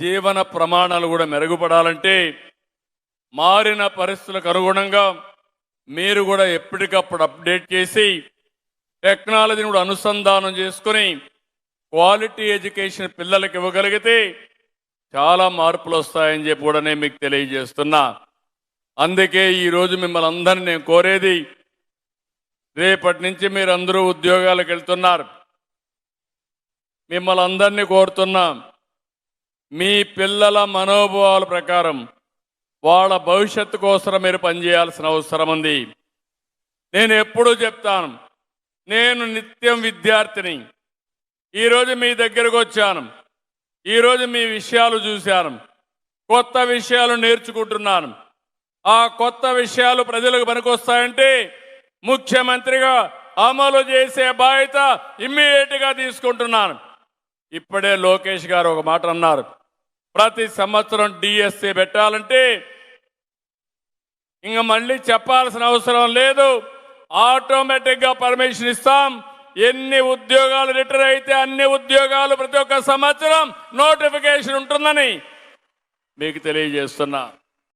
జీవన ప్రమాణాలు కూడా మెరుగుపడాలంటే మారిన పరిస్థితులకు అనుగుణంగా మీరు కూడా ఎప్పటికప్పుడు అప్డేట్ చేసి టెక్నాలజీని కూడా అనుసంధానం చేసుకుని క్వాలిటీ ఎడ్యుకేషన్ పిల్లలకు ఇవ్వగలిగితే చాలా మార్పులు వస్తాయని చెప్పి కూడా నేను మీకు తెలియజేస్తున్నా. అందుకే ఈరోజు మిమ్మల్ని అందరినీ నేను కోరేది, రేపటి నుంచి మీరు అందరూ ఉద్యోగాలకు వెళ్తున్నారు. మిమ్మల్ని అందరినీ కోరుతున్నాం, మీ పిల్లల మనోభావాల ప్రకారం వాళ్ళ భవిష్యత్తు కోసం మీరు పనిచేయాల్సిన అవసరం ఉంది. నేను ఎప్పుడూ చెప్తాను, నేను నిత్యం విద్యార్థిని. ఈరోజు మీ దగ్గరకు వచ్చాను, ఈరోజు మీ విషయాలు చూశాను, కొత్త విషయాలు నేర్చుకుంటున్నాను. ఆ కొత్త విషయాలు ప్రజలకు పనికొస్తాయంటే ముఖ్యమంత్రిగా అమలు చేసే బాధ్యత ఇమ్మీడియట్గా తీసుకుంటున్నాను. ఇప్పుడే లోకేష్ గారు ఒక మాట అన్నారు, ప్రతి సంవత్సరం డిఎస్సి పెట్టాలంటే ఇంకా మళ్ళీ చెప్పాల్సిన అవసరం లేదు, ఆటోమేటిక్గా పర్మిషన్ ఇస్తాం. ఎన్ని ఉద్యోగాలు రిటైర్ అయితే అన్ని ఉద్యోగాలు ప్రతి ఒక్క సంవత్సరం నోటిఫికేషన్ ఉంటుందని మీకు తెలియజేస్తున్నా.